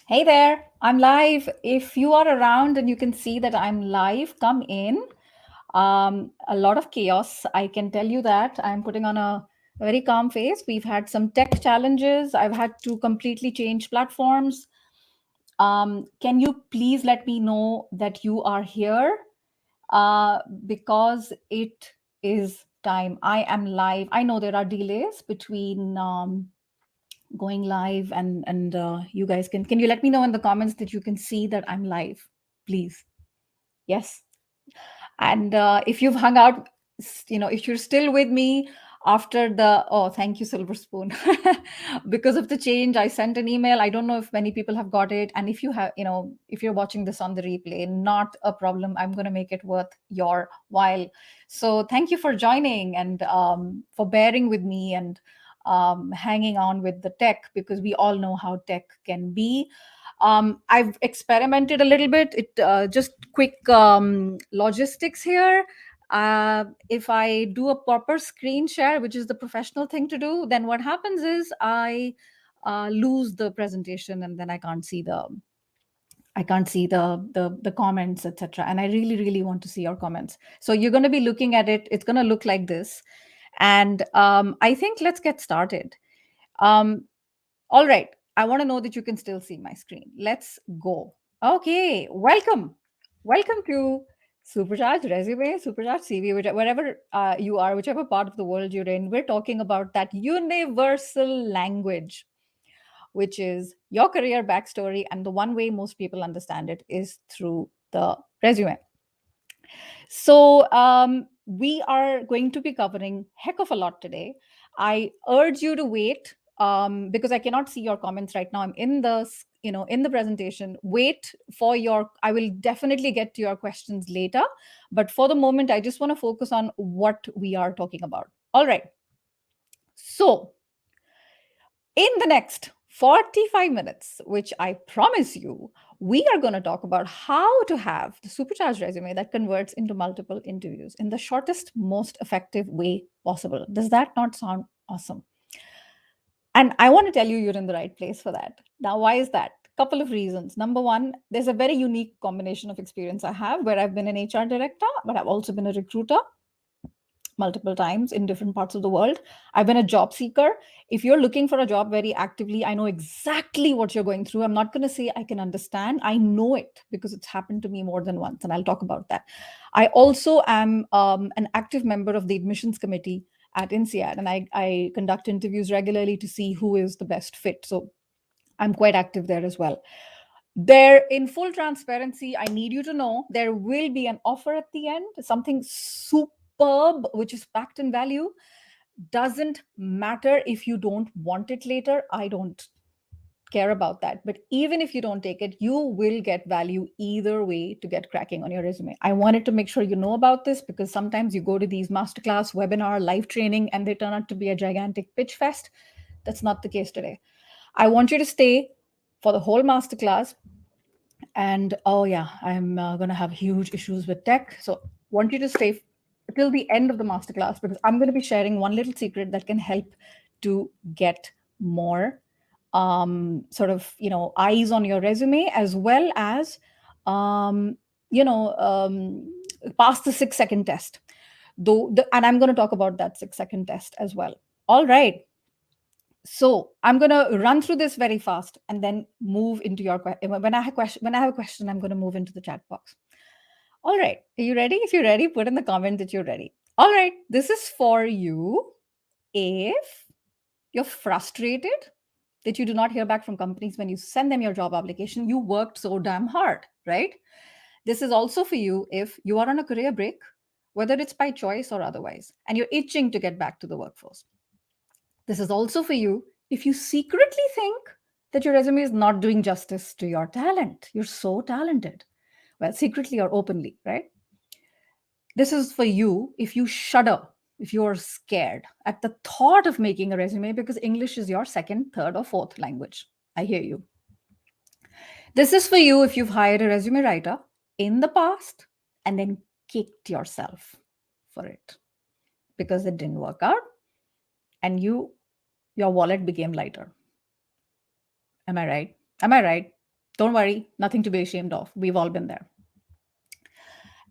Hey there, I'm live. If you are around and you can see that I'm live, come in. A lot of chaos, I can tell you that. I'm putting on a very calm face. We've had some tech challenges. I've had to completely change platforms. Can you please let me know that you are here? Because it is time. I am live. I know there are delays between going live and you guys can you let me know in the comments that you can see that I'm live, please? Yes. And if you've hung out, if you're still with me after the, oh, thank you, Silver Spoon. Because of the change, I sent an email. I don't know if many people have got it. And if you have, if you're watching this on the replay, not a problem. I'm going to make it worth your while. So thank you for joining and for bearing with me and hanging on with the tech, because we all know how tech can be. I've experimented a little bit. It just quick logistics here. If I do a proper screen share, which is the professional thing to do, then what happens is I lose the presentation, and then I can't see the comments, etc. And I really, really want to see your comments. So you're going to be looking at it. It's going to look like this, and I think let's get started. Um, all right. I want to know that you can still see my screen. Let's go. Okay. Welcome. Welcome to Supercharged Resume, Supercharged CV, wherever you are, whichever part of the world you're in. We're talking about that universal language, which is your career backstory. And the one way most people understand it is through the resume. So we are going to be covering heck of a lot today. I urge you to wait because I cannot see your comments right now. I'm in the in the presentation. Wait for your. I will definitely get to your questions later, but for the moment, I just want to focus on what we are talking about. All right. So in the next 45 minutes, which I promise you, we are going to talk about how to have the supercharged resume that converts into multiple interviews in the shortest, most effective way possible. Does that not sound awesome? And I want to tell you, you're in the right place for that. Now, why is that? Couple of reasons. Number one, there's a very unique combination of experience I have where I've been an HR director, but I've also been a recruiter multiple times in different parts of the world. I've been a job seeker. If you're looking for a job very actively, I know exactly what you're going through. I'm not going to say I can understand. I know it because it's happened to me more than once, and I'll talk about that. I also am an active member of the admissions committee at INSEAD, and I conduct interviews regularly to see who is the best fit. So I'm quite active there as well. There, in full transparency, I need you to know there will be an offer at the end, something superb, which is packed in value. Doesn't matter if you don't want it later. I don't care about that. But even if you don't take it, you will get value either way to get cracking on your resume. I wanted to make sure you know about this because sometimes you go to these masterclass, webinar, live training, and they turn out to be a gigantic pitch fest. That's not the case today. I want you to stay for the whole masterclass. And oh yeah, I'm going to have huge issues with tech. So want you to stay till the end of the masterclass because I'm going to be sharing one little secret that can help to get more sort of eyes on your resume, as well as um, you know um, pass the 6-second test. And I'm going to talk about that 6-second test as well. All right. So I'm going to run through this very fast and then move into your question. When I have a question, I'm going to move into the chat box. All right. Are you ready? If you're ready, put in the comment that you're ready. All right. This is for you if you're frustrated that you do not hear back from companies when you send them your job application. You worked so damn hard, right? This is also for you if you are on a career break, whether it's by choice or otherwise, and you're itching to get back to the workforce. This is also for you if you secretly think that your resume is not doing justice to your talent. You're so talented. Well, secretly or openly, right? This is for you if you shudder, if you're scared at the thought of making a resume because English is your second, third, or fourth language. I hear you. This is for you if you've hired a resume writer in the past and then kicked yourself for it because it didn't work out and your wallet became lighter. Am I right? Am I right? Don't worry, nothing to be ashamed of. We've all been there.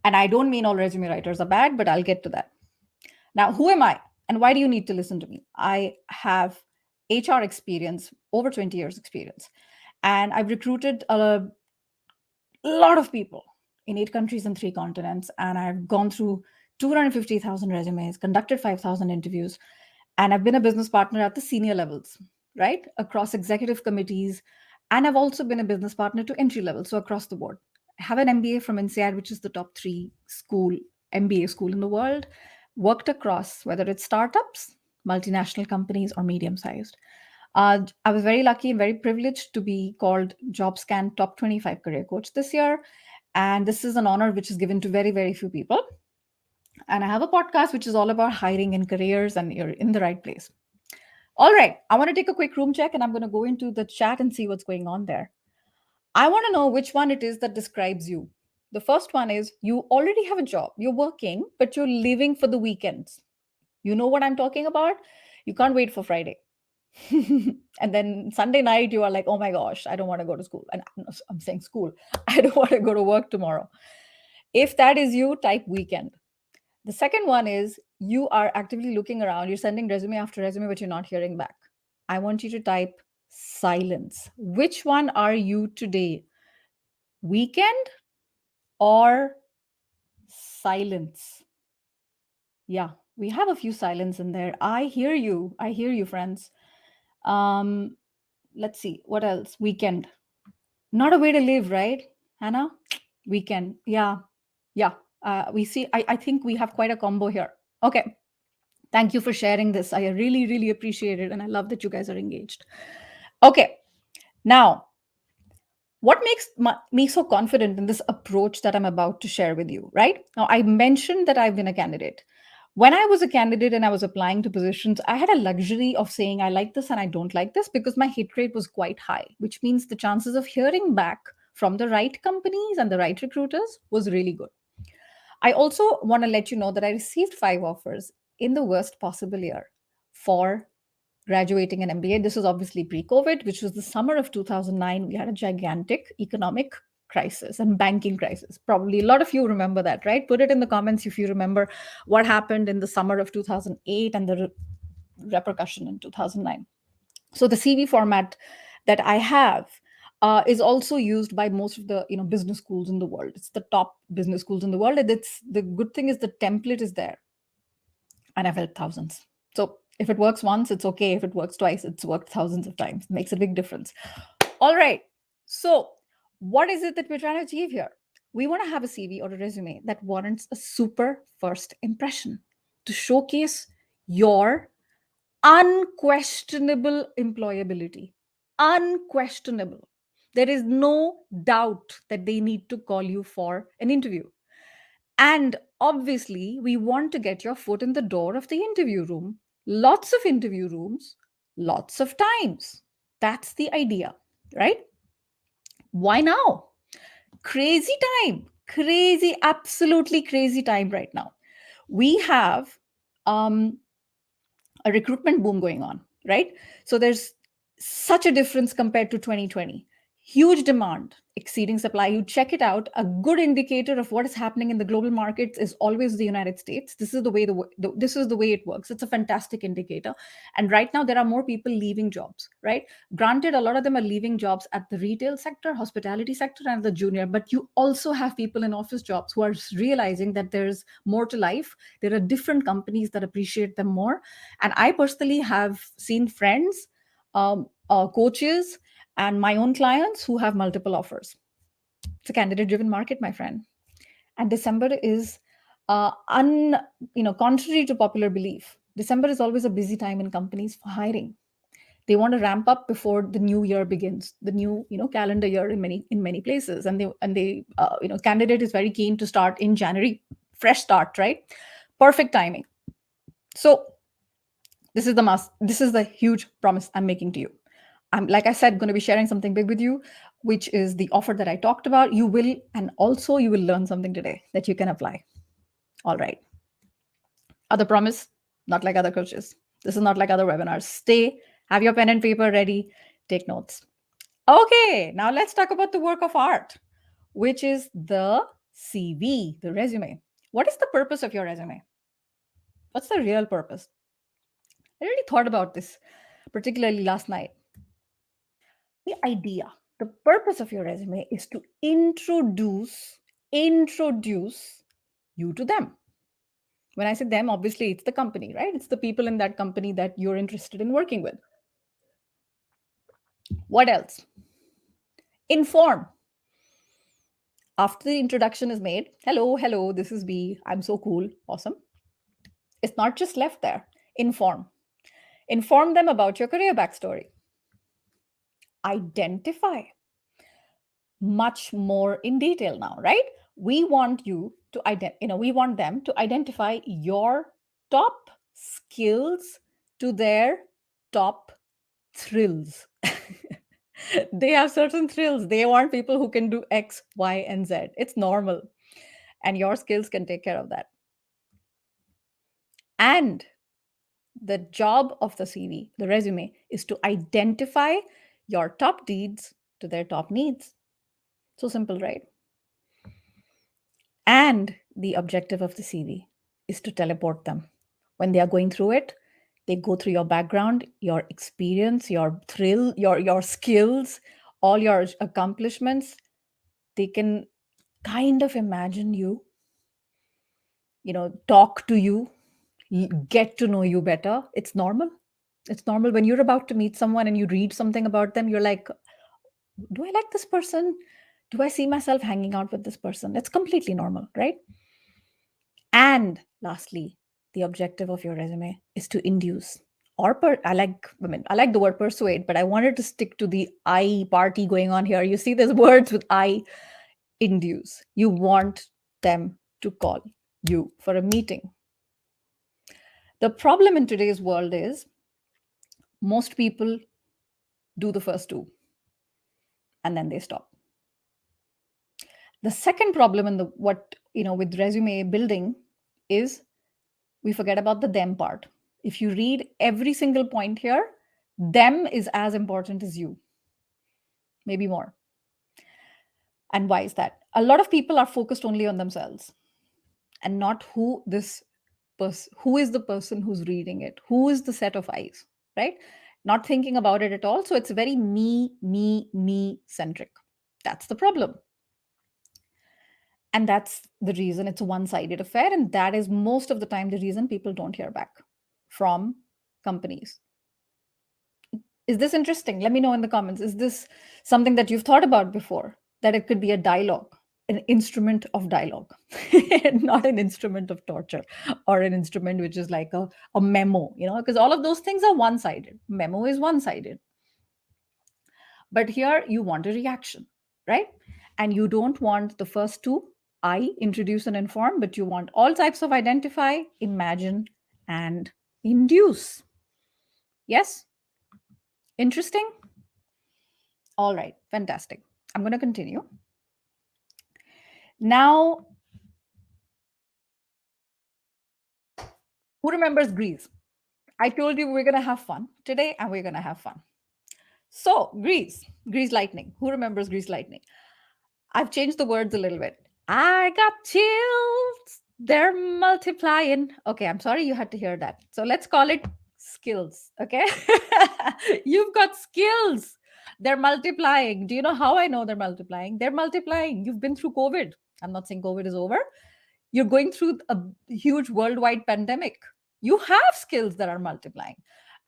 And I don't mean all resume writers are bad, but I'll get to that. Now, who am I? And why do you need to listen to me? I have HR experience, over 20 years experience. And I've recruited a lot of people in 8 countries and 3 continents. And I've gone through 250,000 resumes, conducted 5,000 interviews, and I've been a business partner at the senior levels, right? Across executive committees. And I've also been a business partner to entry level, so across the board. I have an MBA from INSEAD, which is the top 3 MBA school in the world. Worked across whether it's startups, multinational companies, or medium sized. I was very lucky and very privileged to be called JobScan Top 25 Career Coach this year. And this is an honor which is given to very, very few people. And I have a podcast which is all about hiring and careers, and you're in the right place. All right, I want to take a quick room check and I'm going to go into the chat and see what's going on there. I want to know which one it is that describes you. The first one is you already have a job, you're working, but you're living for the weekends. You know what I'm talking about? You can't wait for Friday. And then Sunday night, you are like, oh my gosh, I don't want to go to school. And I'm saying school, I don't want to go to work tomorrow. If that is you, type weekend. The second one is you are actively looking around, you're sending resume after resume, but you're not hearing back. I want you to type silence. Which one are you today? Weekend or silence? Yeah, we have a few silence in there. I hear you. I hear you, friends. Um, let's see. What else? Weekend. Not a way to live, right, Hannah? Weekend. Yeah. Yeah. We see, I think we have quite a combo here. Okay. Thank you for sharing this. I really, really appreciate it. And I love that you guys are engaged. Okay. Now, what makes me so confident in this approach that I'm about to share with you, right? Now, I mentioned that I've been a candidate. When I was a candidate and I was applying to positions, I had a luxury of saying I like this and I don't like this because my hit rate was quite high, which means the chances of hearing back from the right companies and the right recruiters was really good. I also want to let you know that I received 5 offers in the worst possible year for graduating an MBA. This was obviously pre COVID, which was the summer of 2009. We had a gigantic economic crisis and banking crisis. Probably a lot of you remember that, right? Put it in the comments if you remember what happened in the summer of 2008 and the repercussion in 2009. So the CV format that I have is also used by most of the business schools in the world. It's the top business schools in the world, and it's the good thing is the template is there, and I've helped thousands. So if it works once, it's okay. If it works twice, it's worked thousands of times. It makes a big difference. All right. So what is it that we're trying to achieve here? We want to have a CV or a resume that warrants a super first impression to showcase your unquestionable employability. Unquestionable. There is no doubt that they need to call you for an interview. And obviously, we want to get your foot in the door of the interview room. Lots of interview rooms, lots of times. That's the idea, right? Why now? Crazy time. Crazy, absolutely crazy time right now. We have um, a recruitment boom going on, right? So there's such a difference compared to 2020. Huge demand, exceeding supply. You check it out. A good indicator of what is happening in the global markets is always the United States. This is the way this is the way it works. It's a fantastic indicator. And right now there are more people leaving jobs, right? Granted, a lot of them are leaving jobs at the retail sector, hospitality sector, and the junior. But you also have people in office jobs who are realizing that there's more to life. There are different companies that appreciate them more. And I personally have seen friends, coaches, and my own clients who have multiple offers. It's a candidate driven market, my friend. And December is contrary to popular belief, December is always a busy time in companies for hiring. They want to ramp up before the new year begins, the new calendar year in many places. And they candidate is very keen to start in January, fresh start, right? Perfect timing. So this is the huge promise I'm making to you. I'm, like I said, going to be sharing something big with you, which is the offer that I talked about. You will, and also you will learn something today that you can apply. All right. Other promise, not like other coaches. This is not like other webinars. Stay, have your pen and paper ready, take notes. Okay, now let's talk about the work of art, which is the CV, the resume. What is the purpose of your resume? What's the real purpose? I really thought about this, particularly last night. The idea, the purpose of your resume is to introduce you to them. When I say them, obviously it's the company, right? It's the people in that company that you're interested in working with. What else? Inform. After the introduction is made, hello, this is B, I'm so cool, awesome. It's not just left there. Inform. Inform them about your career backstory. Identify much more in detail now, right? We want you to we want them to identify your top skills to their top thrills. They have certain thrills. They want people who can do X, Y, and Z. It's normal. And your skills can take care of that. And the job of the CV, the resume, is to identify your top deeds to their top needs. So simple, right? And the objective of the CV is to teleport them. When they are going through it, they go through your background, your experience, your thrill, your skills, all your accomplishments. They can kind of imagine you, talk to you, get to know you better. It's normal. It's normal when you're about to meet someone and you read something about them, you're like, do I like this person? Do I see myself hanging out with this person? It's completely normal, right? And lastly, the objective of your resume is to induce I like the word persuade, but I wanted to stick to the I party going on here. You see there's words with I. Induce. You want them to call you for a meeting. The problem in today's world is most people do the first two and then they stop. The second problem in the what with resume building is we forget about the them part. If you read every single point here, them is as important as you, maybe more. And why is that? A lot of people are focused only on themselves and not who is the person who's reading it, who is the set of eyes, right? Not thinking about it at all. So it's very me centric. That's the problem. And that's the reason it's a one-sided affair. And that is most of the time the reason people don't hear back from companies. Is this interesting? Let me know in the comments. Is this something that you've thought about before? That it could be a dialogue, an instrument of dialogue, not an instrument of torture or an instrument which is like a memo, because all of those things are one-sided. Memo is one-sided. But here you want a reaction, right? And you don't want the first two, I, introduce and inform, but you want all types of identify, imagine, and induce. Yes? Interesting? All right, fantastic. I'm going to continue. Now, who remembers Greece? I told you we're going to have fun today and we're going to have fun. So, Greece lightning. Who remembers Greece lightning? I've changed the words a little bit. I got chills. They're multiplying. Okay, I'm sorry you had to hear that. So let's call it skills. Okay. You've got skills. They're multiplying. Do you know how I know they're multiplying? They're multiplying. You've been through COVID. I'm not saying COVID is over. You're going through a huge worldwide pandemic. You have skills that are multiplying.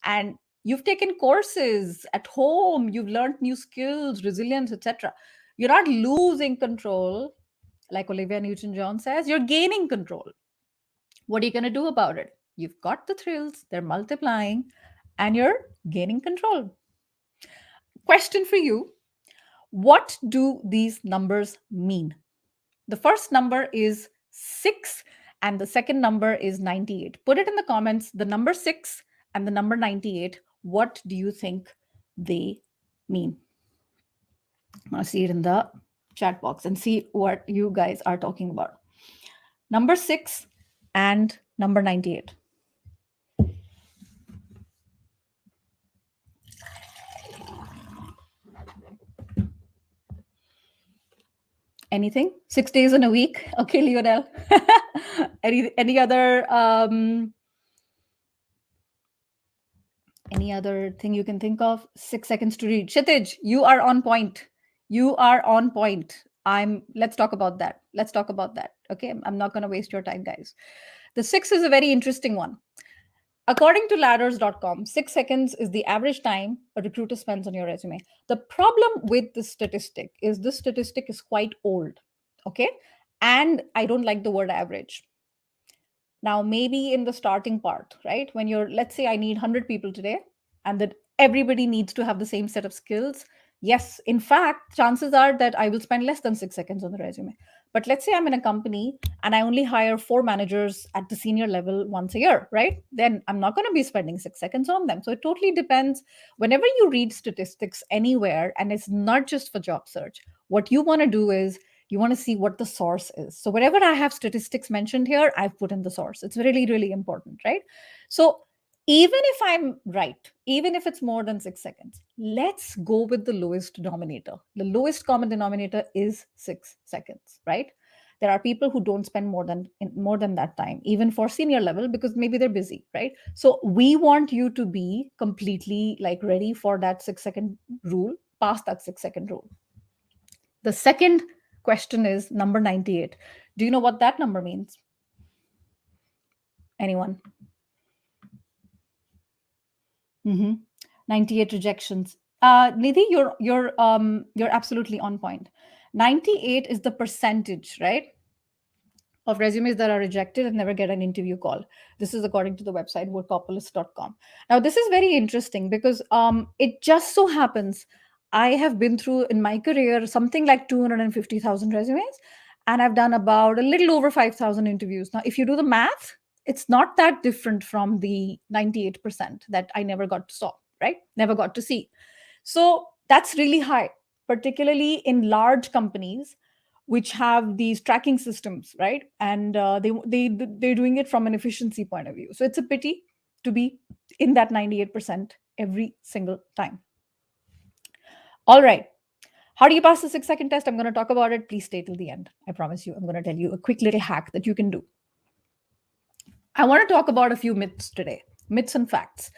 And you've taken courses at home. You've learned new skills, resilience, etc. You're not losing control, like Olivia Newton-John says, you're gaining control. What are you going to do about it? You've got the thrills, they're multiplying, and you're gaining control. Question for you. What do these numbers mean? The first number is 6 and the second number is 98. Put it in the comments, the number 6 and the number 98. What do you think they mean? I'm going to see it in the chat box and see what you guys are talking about. Number 6 and number 98. Anything? 6 days in a week? Okay, Lionel. Any other any other thing you can think of? 6 seconds to read. Kshitij, you are on point. You are on point. Let's talk about that. Let's talk about that. Okay. I'm not going to waste your time, guys. The six is a very interesting one. According to ladders.com, 6 seconds is the average time a recruiter spends on your resume. The problem with this statistic is quite old. Okay. And I don't like the word average. Now, maybe in the starting part, right? When you're, let's say I need 100 people today and that everybody needs to have the same set of skills. Yes, in fact, chances are that I will spend less than 6 seconds on the resume. But let's say I'm in a company and I only hire 4 managers at the senior level once a year, right? Then I'm not going to be spending 6 seconds on them. So it totally depends. Whenever you read statistics anywhere, and it's not just for job search, what you want to do is you want to see what the source is. So wherever I have statistics mentioned here, I've put in the source. It's really, really important, right? So even if I'm right, even if it's more than 6 seconds, let's go with the lowest denominator. The lowest common denominator is 6 seconds, right? There are people who don't spend more than that time, even for senior level, because maybe they're busy, right? So we want you to be completely like ready for that 6 second rule, past that 6 second rule. The second question is number 98. Do you know what that number means? Anyone? 98 rejections. Nidhi, you're absolutely on point. 98 is the percentage, right, of resumes that are rejected and never get an interview call. This is according to the website workopolis.com. Now, this is very interesting because it just so happens I have been through in my career something like 250,000 resumes, and I've done about a little over 5,000 interviews. Now, if you do the math, it's not that different from the 98% that I never got to saw, right? Never got to see. So that's really high, particularly in large companies which have these tracking systems, right? And they're doing it from an efficiency point of view. So it's a pity to be in that 98% every single time. All right. How do you pass the 6 second test? I'm going to talk about it. Please stay till the end. I promise you, I'm going to tell you a quick little hack that you can do. I want to talk about a few myths today, myths and facts.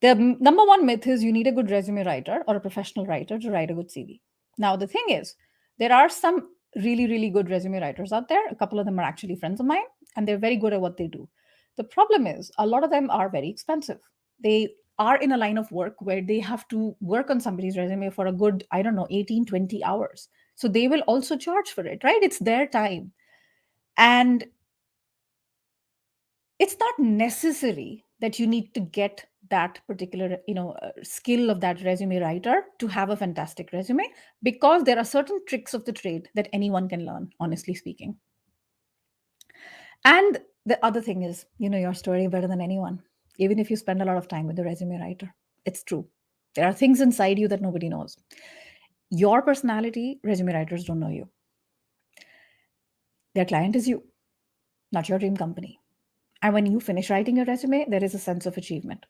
The number one myth is you need a good resume writer or a professional writer to write a good CV. Now, the thing is, there are some really, really good resume writers out there. A couple of them are actually friends of mine, and they're very good at what they do. The problem is, a lot of them are very expensive. They are in a line of work where they have to work on somebody's resume for a good, I don't know, 18, 20 hours. So they will also charge for it, right? It's their time. And it's not necessary that you need to get that particular skill of that resume writer to have a fantastic resume, because there are certain tricks of the trade that anyone can learn, honestly speaking. And the other thing is, you know your story better than anyone, even if you spend a lot of time with the resume writer. It's true, there are things inside you that nobody knows. Your personality, resume writers don't know you. Their client is you, not your dream company. And when you finish writing your resume, there is a sense of achievement.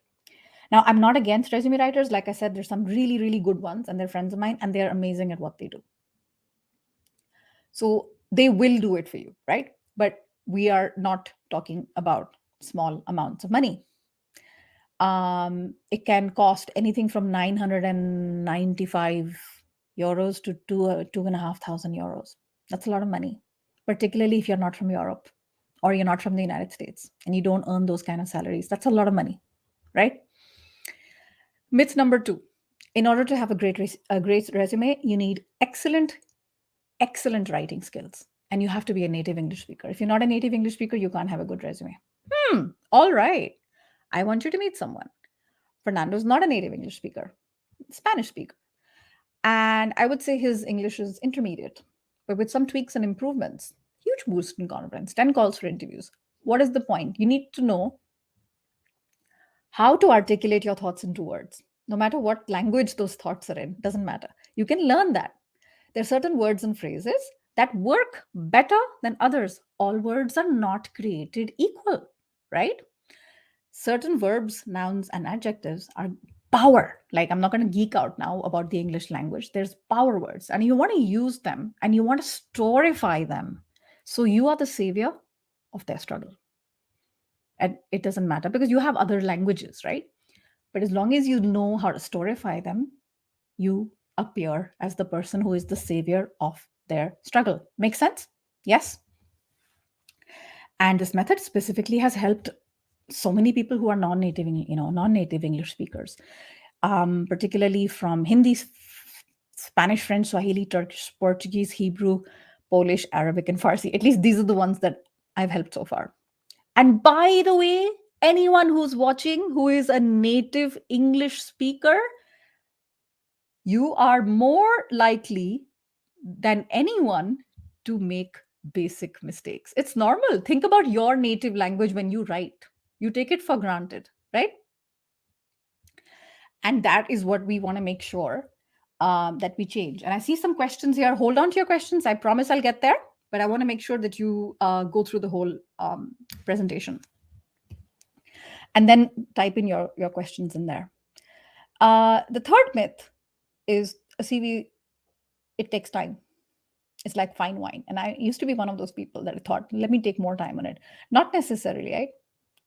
Now, I'm not against resume writers. Like I said, there's some really, really good ones, and they're friends of mine, and they're amazing at what they do. So they will do it for you, right? But we are not talking about small amounts of money. It can cost anything from 995 euros to 2,500 euros. That's a lot of money, particularly if you're not from Europe or you're not from the United States and you don't earn those kind of salaries. That's a lot of money, right? Myth number 2. In order to have a great resume, you need excellent writing skills. And you have to be a native English speaker. If you're not a native English speaker, you can't have a good resume. All right. I want you to meet someone. Fernando's not a native English speaker, Spanish speaker. And I would say his English is intermediate, but with some tweaks and improvements. Huge boost in confidence, 10 calls for interviews. What is the point? You need to know how to articulate your thoughts into words. No matter what language those thoughts are in, doesn't matter. You can learn that. There are certain words and phrases that work better than others. All words are not created equal, right? Certain verbs, nouns, and adjectives are power. Like, I'm not going to geek out now about the English language. There's power words, and you want to use them and you want to storify them. So you are the savior of their struggle. And it doesn't matter because you have other languages, right? But as long as you know how to storify them, you appear as the person who is the savior of their struggle. Make sense? Yes. And this method specifically has helped so many people who are non-native English speakers, particularly from Hindi, Spanish, French, Swahili, Turkish, Portuguese, Hebrew, Polish, Arabic, and Farsi. At least these are the ones that I've helped so far. And by the way, anyone who's watching who is a native English speaker, you are more likely than anyone to make basic mistakes. It's normal. Think about your native language when you write. You take it for granted, right? And that is what we want to make sure that we change. And I see some questions here. Hold on to your questions. I promise I'll get there, but I want to make sure that you go through the whole presentation and then type in your questions in there. The third myth is a CV, it takes time. It's like fine wine. And I used to be one of those people that thought, let me take more time on it. Not necessarily, right?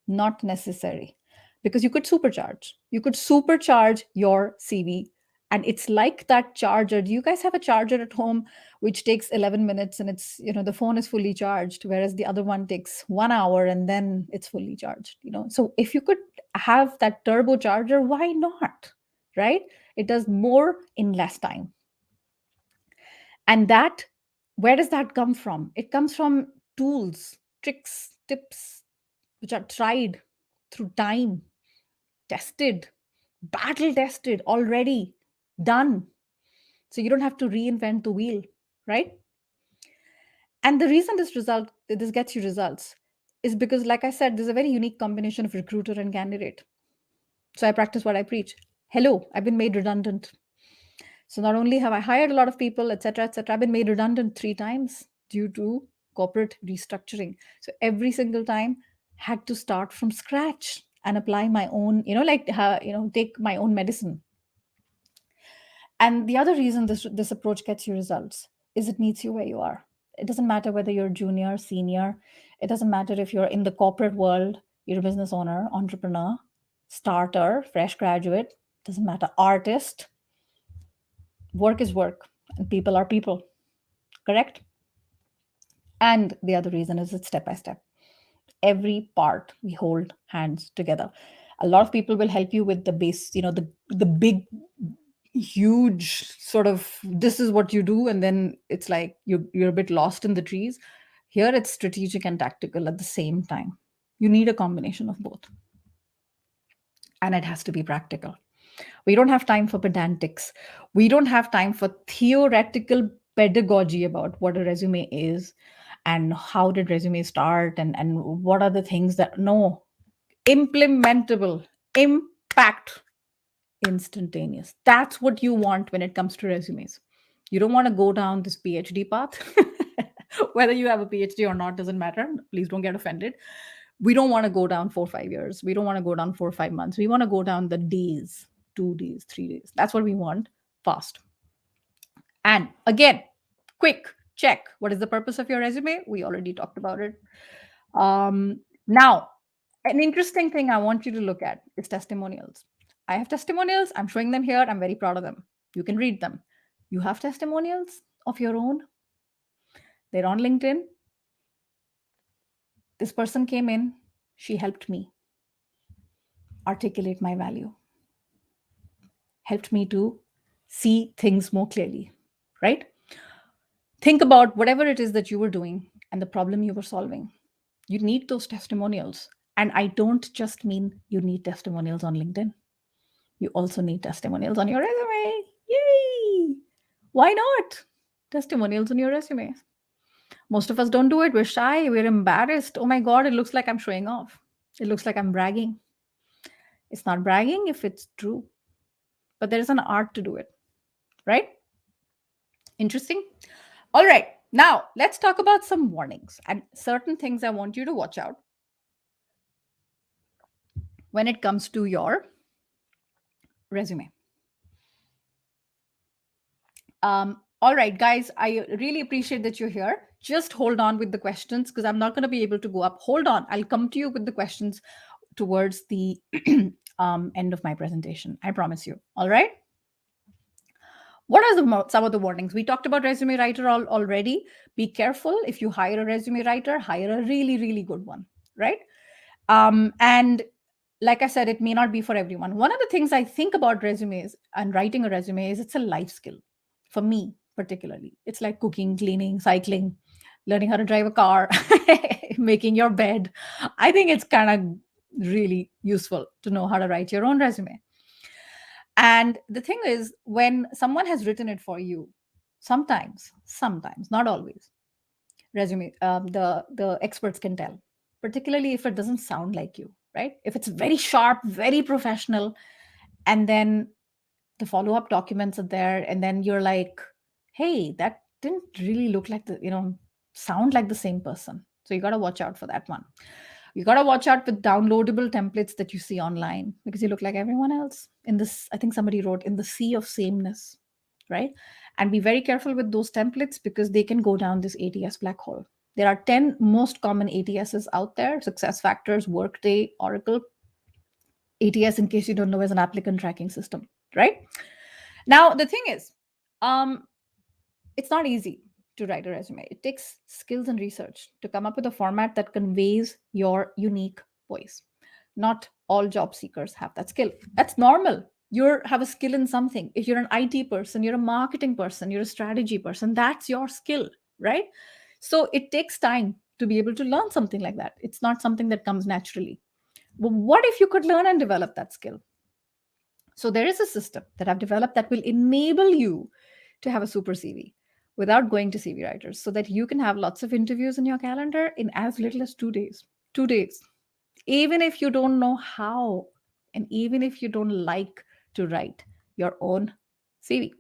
Not necessary. Because you could supercharge. You could supercharge your CV. And it's like that charger. Do you guys have a charger at home which takes 11 minutes and it's, the phone is fully charged, whereas the other one takes 1 hour and then it's fully charged, So if you could have that turbo charger, why not? Right? It does more in less time. And that, where does that come from? It comes from tools, tricks, tips, which are tried through time, tested, battle tested, already done. So you don't have to reinvent the wheel, right? And the reason this gets you results is because, like I said, there's a very unique combination of recruiter and candidate. So I practice what I preach. Hello, I've been made redundant. So not only have I hired a lot of people, etc., etc., I've been made redundant 3 times due to corporate restructuring. So every single time had to start from scratch and apply my own, take my own medicine. And the other reason this approach gets you results is it meets you where you are. It doesn't matter whether you're junior, senior. It doesn't matter if you're in the corporate world, you're a business owner, entrepreneur, starter, fresh graduate, doesn't matter, artist. Work is work and people are people, correct? And the other reason is it's step by step. Every part we hold hands together. A lot of people will help you with the base, the big, huge sort of, this is what you do, and then it's like you're a bit lost in the trees. Here it's strategic and tactical at the same time. You need a combination of both. And it has to be practical. We don't have time for pedantics. We don't have time for theoretical pedagogy about what a resume is and how did resume start and what are the things that, no, implementable, impact, instantaneous. That's what you want when it comes to resumes. You don't want to go down this PhD path. Whether you have a PhD or not doesn't matter. Please don't get offended. We don't want to go down 4 or 5 years. We don't want to go down 4 or 5 months. We want to go down the days, 2 days, 3 days. That's what we want, fast. And again, quick check. What is the purpose of your resume? We already talked about it. Now, an interesting thing I want you to look at is testimonials. I have testimonials. I'm showing them here. I'm very proud of them. You can read them. You have testimonials of your own. They're on LinkedIn. This person came in. She helped me articulate my value, helped me to see things more clearly, right? Think about whatever it is that you were doing and the problem you were solving. You need those testimonials. And I don't just mean you need testimonials on LinkedIn. You also need testimonials on your resume. Yay! Why not? Testimonials on your resume. Most of us don't do it. We're shy. We're embarrassed. Oh my God, it looks like I'm showing off. It looks like I'm bragging. It's not bragging if it's true, but there is an art to do it, right? Interesting. All right. Now let's talk about some warnings and certain things I want you to watch out when it comes to your resume. All right, guys, I really appreciate that you're here. Just hold on with the questions because I'm not going to be able to go up. Hold on. I'll come to you with the questions towards the end of my presentation. I promise you. All right. What are some of the warnings? We talked about resume writer already. Be careful. If you hire a resume writer, hire a really, really good one, right? And like I said, it may not be for everyone. One of the things I think about resumes and writing a resume is it's a life skill for me, particularly. It's like cooking, cleaning, cycling, learning how to drive a car, making your bed. I think it's kind of really useful to know how to write your own resume. And the thing is, when someone has written it for you, sometimes, not always, resume, the experts can tell, particularly if it doesn't sound like you, right? If it's very sharp, very professional, and then the follow-up documents are there, and then you're like, hey, that didn't really look like sound like the same person. So you got to watch out for that one. You got to watch out with downloadable templates that you see online because you look like everyone else in this. I think somebody wrote in the sea of sameness, right? And be very careful with those templates because they can go down this ATS black hole. There are 10 most common ATSs out there: Success Factors, Workday, Oracle. ATS, in case you don't know, is an applicant tracking system, right? Now, the thing is, um, it's not easy to write a resume. It takes skills and research to come up with a format that conveys your unique voice. Not all job seekers have that skill. That's normal. You have a skill in something. If you're an IT person, you're a marketing person, you're a strategy person, that's your skill, right? So it takes time to be able to learn something like that. It's not something that comes naturally. But what if you could learn and develop that skill? So there is a system that I've developed that will enable you to have a super CV without going to CV writers so that you can have lots of interviews in your calendar in as little as 2 days. 2 days. Even if you don't know how, and even if you don't like to write your own CV.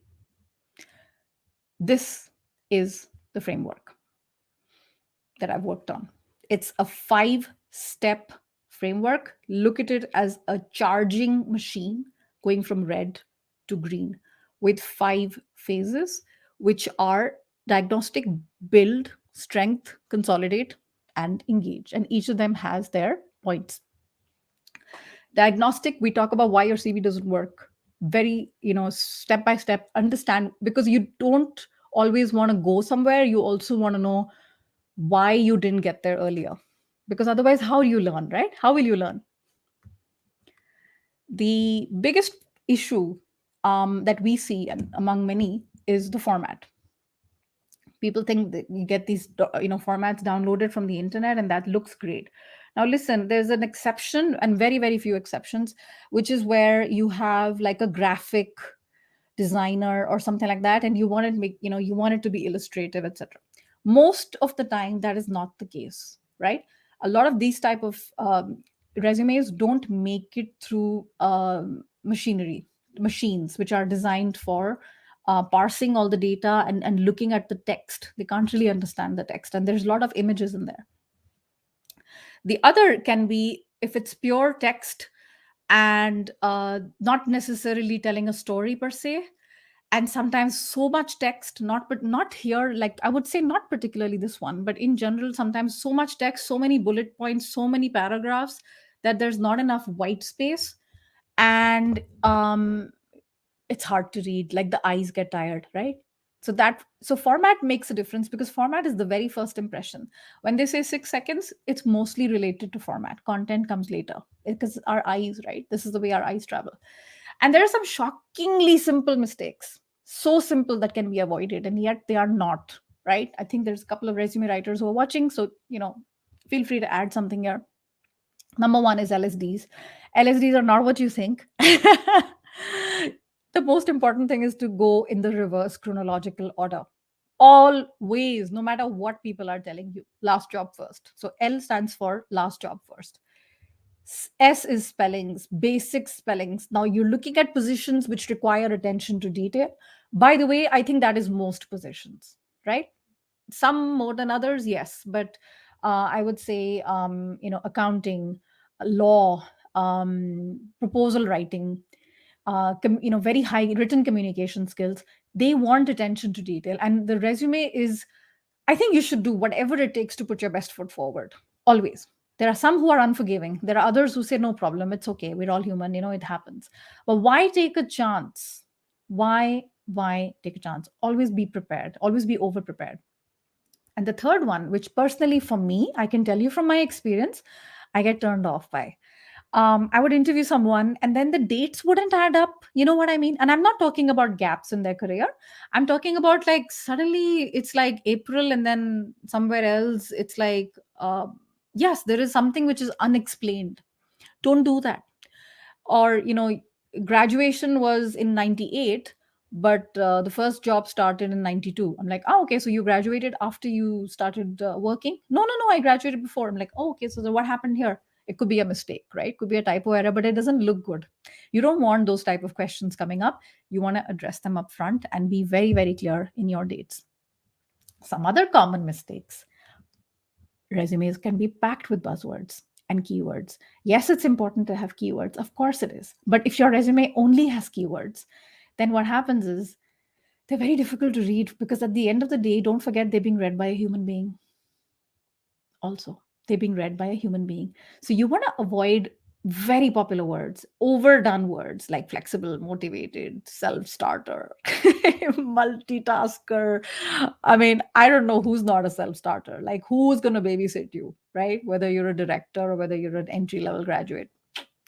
This is the framework that I've worked on. It's a 5-step framework. Look at it as a charging machine going from red to green with 5 phases, which are diagnostic, build, strength, consolidate, and engage. And each of them has their points. Diagnostic, we talk about why your CV doesn't work. Very, step by step, understand, because you don't always want to go somewhere. You also want to know why you didn't get there earlier. Because otherwise, how do you learn, right? How will you learn? The biggest issue that we see, and among many, is the format. People think that you get these formats downloaded from the internet and that looks great. Now listen, there's an exception, and very, very few exceptions, which is where you have like a graphic designer or something like that, and you want you want it to be illustrative, etc. Most of the time that is not the case, right? A lot of these type of resumes don't make it through machines which are designed for parsing all the data and looking at the text. They can't really understand the text, and there's a lot of images in there. The other can be if it's pure text and not necessarily telling a story per se, and sometimes so much text, not here, like I would say not particularly this one, but in general, sometimes so much text, so many bullet points, so many paragraphs that there's not enough white space, and it's hard to read, like the eyes get tired, right? So format makes a difference because format is the very first impression. When they say 6 seconds, it's mostly related to format. Content comes later because our eyes, right? This is the way our eyes travel. And there are some shockingly simple mistakes, so simple that can be avoided, and yet they are not, right? I think there's a couple of resume writers who are watching, so feel free to add something here. Number one is LSDs. LSDs are not what you think. The most important thing is to go in the reverse chronological order. Always, no matter what people are telling you, last job first. So L stands for last job first. S is spellings, basic spellings. Now you're looking at positions which require attention to detail. By the way, I think that is most positions, right? Some more than others, yes, but I would say accounting, law, proposal writing, very high written communication skills. They want attention to detail, and the resume is, I think you should do whatever it takes to put your best foot forward. Always. There are some who are unforgiving. There are others who say, no problem, it's okay. We're all human, it happens. But why take a chance? Why take a chance? Always be prepared. Always be over prepared. And the third one, which personally for me, I can tell you from my experience, I get turned off by. I would interview someone and then the dates wouldn't add up. You know what I mean? And I'm not talking about gaps in their career. I'm talking about like suddenly it's like April and then somewhere else it's like, yes, there is something which is unexplained. Don't do that. Or graduation was in 98, but the first job started in 92. I'm like, oh, okay, so you graduated after you started working? No, I graduated before. I'm like, oh, okay, so then what happened here? It could be a mistake, right? Could be a typo error, but it doesn't look good. You don't want those type of questions coming up. You want to address them up front and be very, very clear in your dates. Some other common mistakes: resumes can be packed with buzzwords and keywords. Yes, it's important to have keywords. Of course it is. But if your resume only has keywords, then what happens is they're very difficult to read, because at the end of the day, don't forget they're being read by a human being also. They're being read by a human being. So you want to avoid very popular words, overdone words like flexible, motivated, self starter, multitasker. I mean, I don't know who's not a self starter. Like, who's going to babysit you, right? Whether you're a director or whether you're an entry level graduate.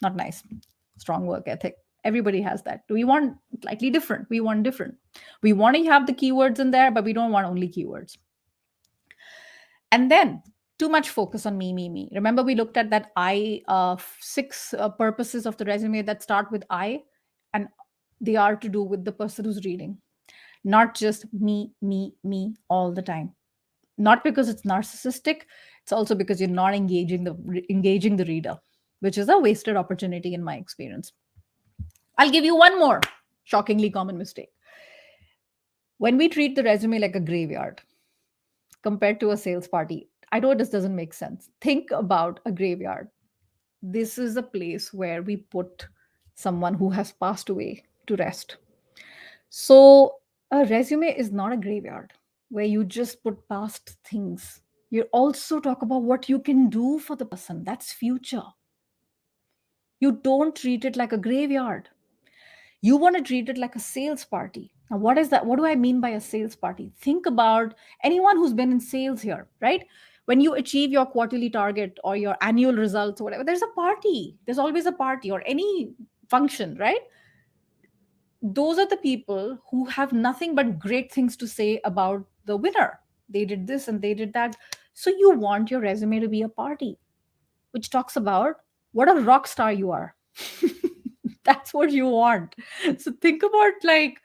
Not nice. Strong work ethic. Everybody has that. Do we want slightly different? We want different. We want to have the keywords in there, but we don't want only keywords. And then too much focus on me. Remember, we looked at that six purposes of the resume that start with I, and they are to do with the person who's reading, not just me all the time. Not because it's narcissistic, it's also because you're not engaging the reader, which is a wasted opportunity in my experience. I'll give you one more shockingly common mistake. When we treat the resume like a graveyard compared to a sales party, I know this doesn't make sense. Think about a graveyard. This is a place where we put someone who has passed away to rest. So, a resume is not a graveyard where you just put past things. You also talk about what you can do for the person. That's future. You don't treat it like a graveyard. You want to treat it like a sales party. Now, what is that? What do I mean by a sales party? Think about anyone who's been in sales here, right? When you achieve your quarterly target or your annual results or whatever, there's a party. There's always a party or any function, right? Those are the people who have nothing but great things to say about the winner. They did this and they did that. So you want your resume to be a party, which talks about what a rock star you are. That's what you want. So think about, like,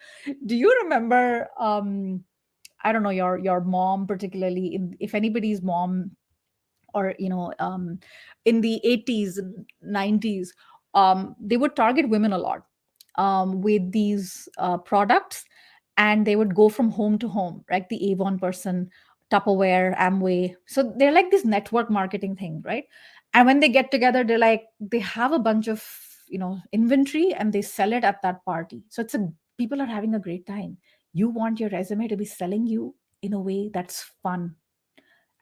do you remember I don't know, your mom, particularly if anybody's mom, or in the 80s and 90s, they would target women a lot with these products, and they would go from home to home, right? The Avon person, Tupperware, Amway. So they're like this network marketing thing, right? And when they get together, they have a bunch of inventory and they sell it at that party. So people are having a great time. You want your resume to be selling you in a way that's fun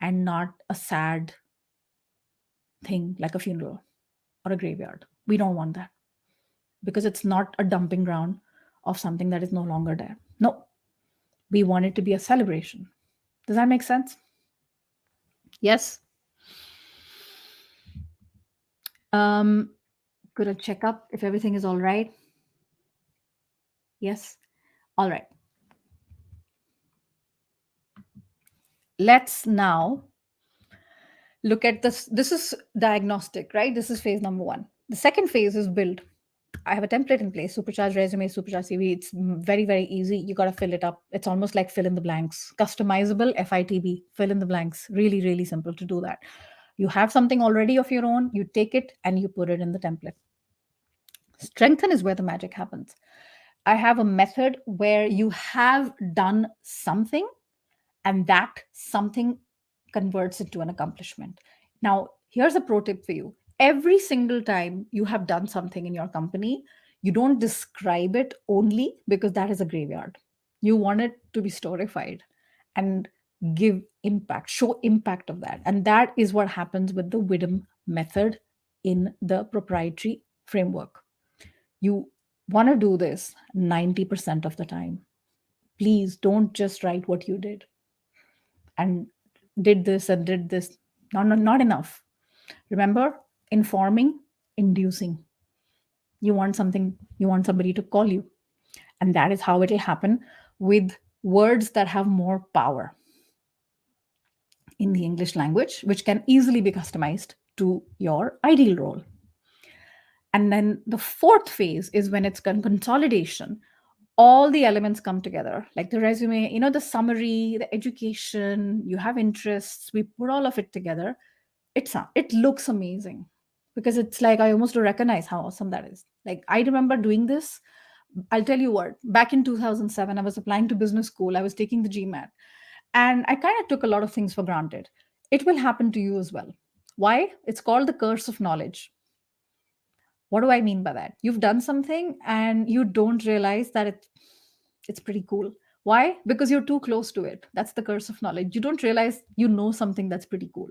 and not a sad thing like a funeral or a graveyard. We don't want that, because it's not a dumping ground of something that is no longer there. No, we want it to be a celebration. Does that make sense? Yes. Gonna check up if everything is all right. Yes. All right. Let's now look at this. This is diagnostic, right? This is phase number 1. The second phase is build. I have a template in place: SuperCharged resume, SuperCharged CV. It's very, very easy. You got to fill it up. It's almost like fill in the blanks. Customizable, FITB, fill in the blanks. Really, really simple to do that. You have something already of your own, you take it and you put it in the template. Strengthen is where the magic happens. I have a method where you have done something and that something converts into an accomplishment. Now, here's a pro tip for you. Every single time you have done something in your company, You don't describe it only because that is a graveyard. You want it to be storified and give impact, show impact of that. And that is what happens with the Widom method in the proprietary framework. You want to do this 90% of the time. Please don't just write what you did and did this and did this. Not enough. Remember, informing, inducing. You want something, you want somebody to call you. And that is how it'll happen with words that have more power in the English language, which can easily be customized to your ideal role. And then the fourth phase is when it's consolidation. All the elements come together, like the resume, the summary, the education, you have interests, we put all of it together. It looks amazing because it's like I almost don't recognize how awesome that is. Like I remember doing this. I'll tell you what, back in 2007, I was applying to business school. I was taking the GMAT and I kind of took a lot of things for granted. It will happen to you as well. Why? It's called the curse of knowledge. What do I mean by that? You've done something and you don't realize that it's pretty cool. Why? Because you're too close to it. That's the curse of knowledge. You don't realize you know something that's pretty cool.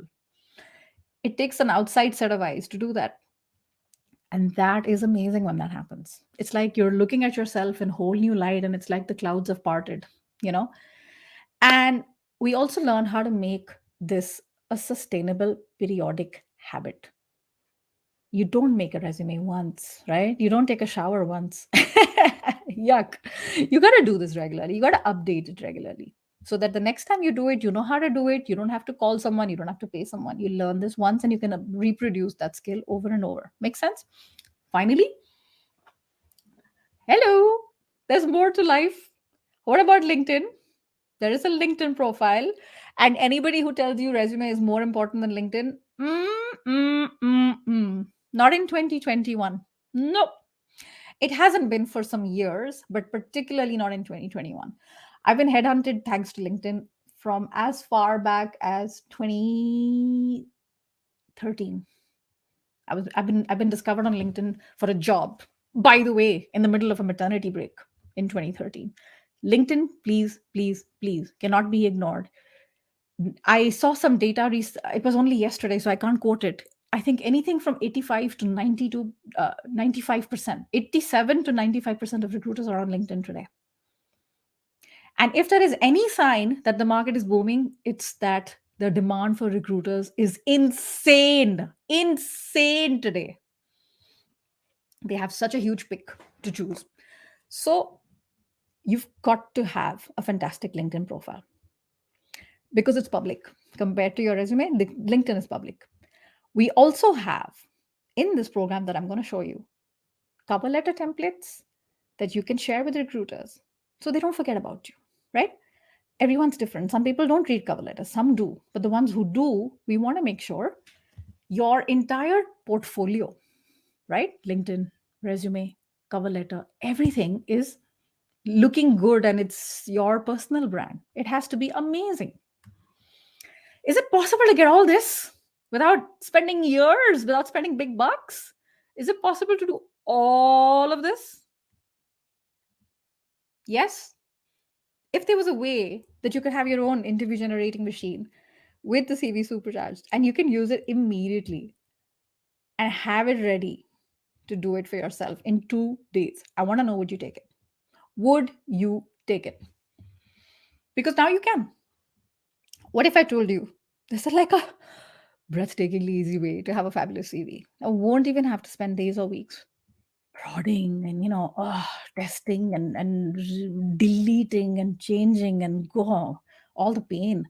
It takes an outside set of eyes to do that. And that is amazing when that happens. It's like you're looking at yourself in a whole new light and it's like the clouds have parted, you know? And we also learn how to make this a sustainable periodic habit. You don't make a resume once, right? You don't take a shower once. Yuck. You got to do this regularly. You got to update it regularly so that the next time you do it, you know how to do it. You don't have to call someone, you don't have to pay someone. You learn this once and you can reproduce that skill over and over. Make sense? Finally, hello, there's more to life. What about LinkedIn? There is a LinkedIn profile. And anybody who tells you resume is more important than LinkedIn, not in 2021. Nope. It hasn't been for some years, but particularly not in 2021. I've been headhunted thanks to LinkedIn from as far back as 2013. I've been discovered on LinkedIn for a job. By the way, in the middle of a maternity break in 2013. LinkedIn, please, please, please, cannot be ignored. I saw some data. It was only yesterday, so I can't quote it. I think anything from 85 to 90 to 95%, 87 to 95% of recruiters are on LinkedIn today. And if there is any sign that the market is booming, it's that the demand for recruiters is insane, insane today. They have such a huge pick to choose. So you've got to have a fantastic LinkedIn profile because it's public. Compared to your resume, LinkedIn is public. We also have in this program that I'm going to show you cover letter templates that you can share with recruiters so they don't forget about you, right? Everyone's different. Some people don't read cover letters, some do. But the ones who do, we want to make sure your entire portfolio, right? LinkedIn, resume, cover letter, everything is looking good and it's your personal brand. It has to be amazing. Is it possible to get all this without spending years, without spending big bucks? Is it possible to do all of this? Yes. If there was a way that you could have your own interview generating machine with the CV Supercharged and you can use it immediately and have it ready to do it for yourself in 2 days, I want to know, would you take it? Would you take it? Because now you can. What if I told you this is like a breathtakingly easy way to have a fabulous CV? I won't even have to spend days or weeks prodding and testing and deleting and changing and go all the pain.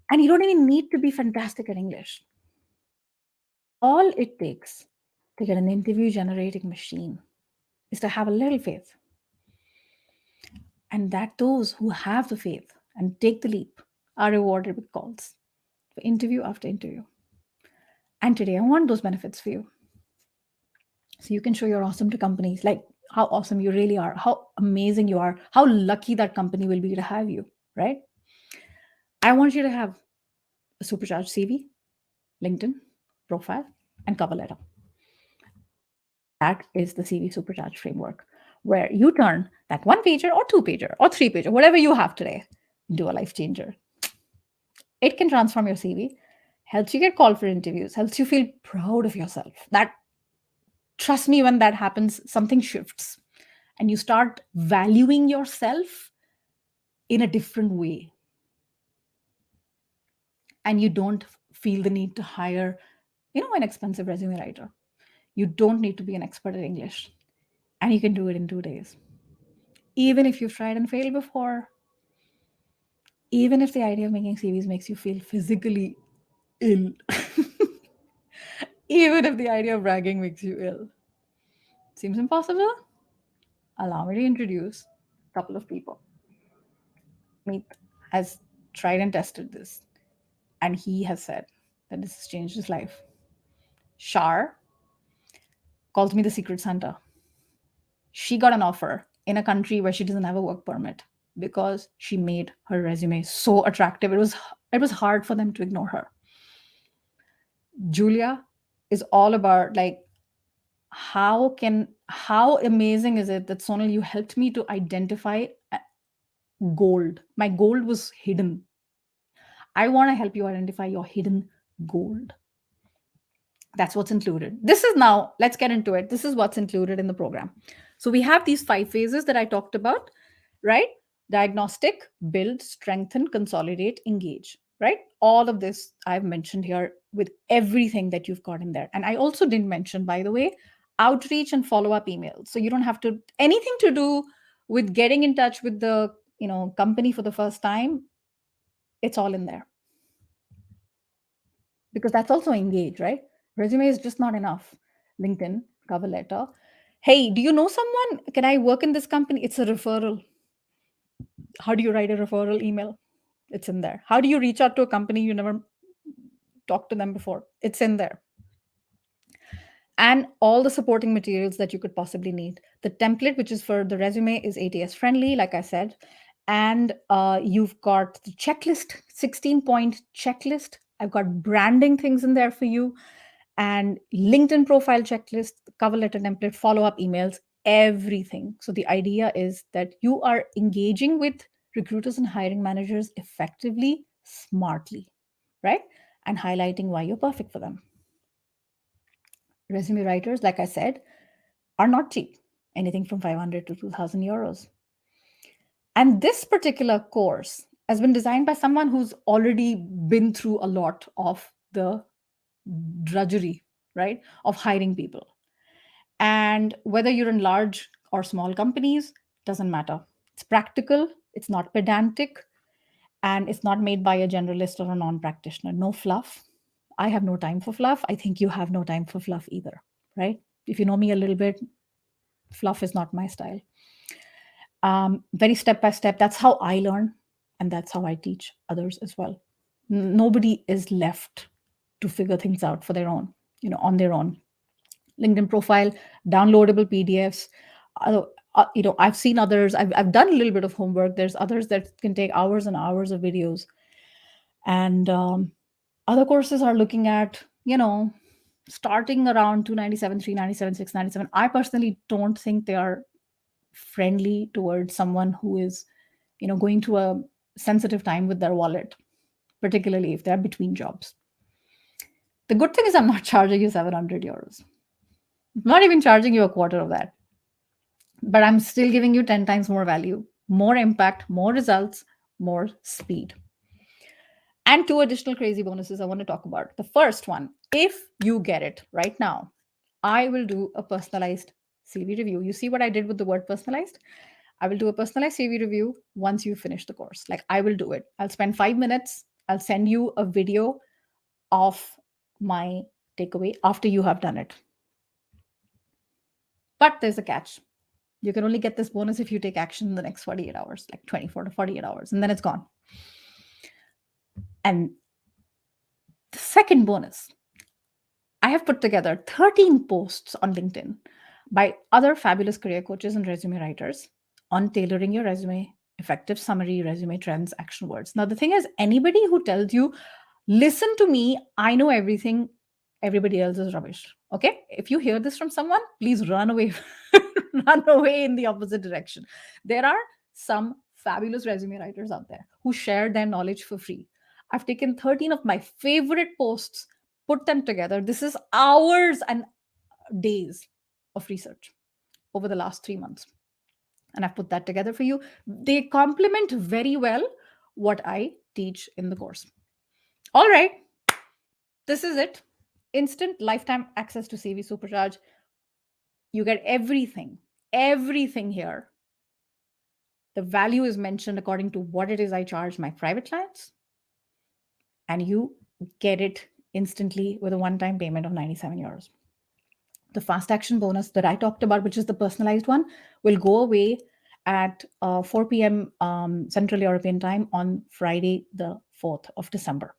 And you don't even need to be fantastic at English. All it takes to get an interview generating machine is to have a little faith. And that those who have the faith and take the leap are rewarded with calls for interview after interview. And today I want those benefits for you. So you can show you're awesome to companies, like how awesome you really are, how amazing you are, how lucky that company will be to have you, right? I want you to have a supercharged CV, LinkedIn, profile, and cover letter. That is the CV Supercharged framework, where you turn that one pager or two pager or three pager, whatever you have today, into a life changer. It can transform your CV, helps you get called for interviews, helps you feel proud of yourself. That, trust me, when that happens, something shifts and you start valuing yourself in a different way. And you don't feel the need to hire, an expensive resume writer. You don't need to be an expert at English. And you can do it in 2 days. Even if you've tried and failed before, even if the idea of making CVs makes you feel physically ill, even if the idea of bragging makes you ill, seems impossible. Allow me to introduce a couple of people. Meet has tried and tested this, and he has said that this has changed his life. Shar calls me the secret Santa. She got an offer in a country where she doesn't have a work permit because she made her resume so attractive. It was hard for them to ignore her. Julia is all about, like, how amazing is it that, Sonal, you helped me to identify gold. My gold was hidden. I want to help you identify your hidden gold. That's what's included. This is, now let's get into it. This is what's included in the program. So we have these 5 phases that I talked about, right? Diagnostic, build, strengthen, consolidate, engage, right? All of this I've mentioned here with everything that you've got in there. And I also didn't mention, by the way, outreach and follow-up emails. So you don't have to anything to do with getting in touch with the, company for the first time. It's all in there. Because that's also engage, right? Resume is just not enough. LinkedIn, cover letter. Hey, do you know someone? Can I work in this company? It's a referral. How do you write a referral email? It's in there. How do you reach out to a company you never talked to them before? It's in there. And all the supporting materials that you could possibly need. The template, which is for the resume, is ATS friendly, like I said. And you've got the checklist, 16-point checklist. I've got branding things in there for you, and LinkedIn profile checklist, cover letter template, follow-up emails, everything. So the idea is that you are engaging with recruiters and hiring managers effectively, smartly, right? And highlighting why you're perfect for them. Resume writers, like I said, are not cheap, anything from 500 to 2,000 euros. And this particular course has been designed by someone who's already been through a lot of the drudgery, right, of hiring people. And whether you're in large or small companies, doesn't matter. It's practical, it's not pedantic, and it's not made by a generalist or a non-practitioner. No fluff. I have no time for fluff. I think you have no time for fluff either, right? If you know me a little bit, fluff is not my style. Very step by step. That's how I learn, and that's how I teach others as well. Nobody is left to figure things out for their own, on their own. LinkedIn profile, downloadable PDFs. I've seen others. I've done a little bit of homework. There's others that can take hours and hours of videos, and other courses are looking at, starting around 297, 397, 697. I personally don't think they are friendly towards someone who is, going through a sensitive time with their wallet, particularly if they're between jobs. The good thing is I'm not charging you 700 euros. I'm not even charging you a quarter of that. But I'm still giving you 10 times more value, more impact, more results, more speed. And 2 additional crazy bonuses I want to talk about. The first one, if you get it right now, I will do a personalized CV review. You see what I did with the word personalized? I will do a personalized CV review once you finish the course. Like, I will do it. I'll spend 5 minutes. I'll send you a video of my takeaway after you have done it. But there's a catch. You can only get this bonus if you take action in the next 48 hours, like 24 to 48 hours, and then it's gone. And the second bonus, I have put together 13 posts on LinkedIn by other fabulous career coaches and resume writers on tailoring your resume, effective summary, resume trends, action words. Now, the thing is, anybody who tells you, listen to me, I know everything, Everybody else is rubbish. Okay? If you hear this from someone, please run away, run away in the opposite direction. There are some fabulous resume writers out there who share their knowledge for free. I've taken 13 of my favorite posts, put them together. This is hours and days of research over the last 3 months. And I've put that together for you. They complement very well what I teach in the course. All right, this is it. Instant lifetime access to CV Supercharge. You get everything here. The value is mentioned according to what it is I charge my private clients, and you get it instantly with a one-time payment of 97 euros. The fast action bonus that I talked about, which is the personalized one, will go away at 4 p.m. Central European time on Friday, the 4th of December.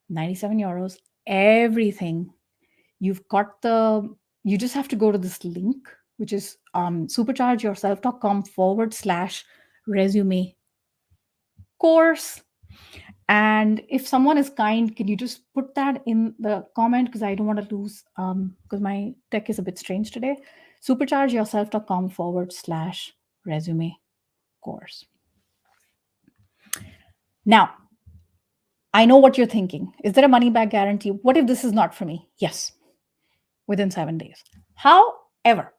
97 euros, everything. You just have to go to this link, which is superchargeyourself.com/resume course. And if someone is kind, can you just put that in the comment? Because I don't want to lose, because my tech is a bit strange today. Superchargeyourself.com/resume course. Now, I know what you're thinking. Is there a money back guarantee? What if this is not for me? Yes, within 7 days. However,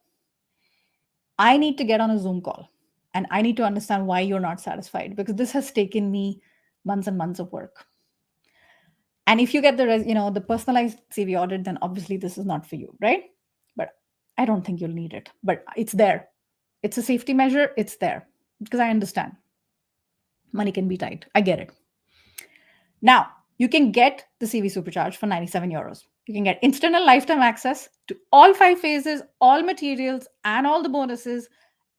I need to get on a Zoom call and I need to understand why you're not satisfied, because this has taken me months and months of work. And if you get the personalized CV audit, then obviously this is not for you, right? But I don't think you'll need it. But it's there. It's a safety measure. It's there because I understand money can be tight. I get it. Now, you can get the CV Supercharge for 97 euros. You can get instant and lifetime access to all 5 phases, all materials, and all the bonuses,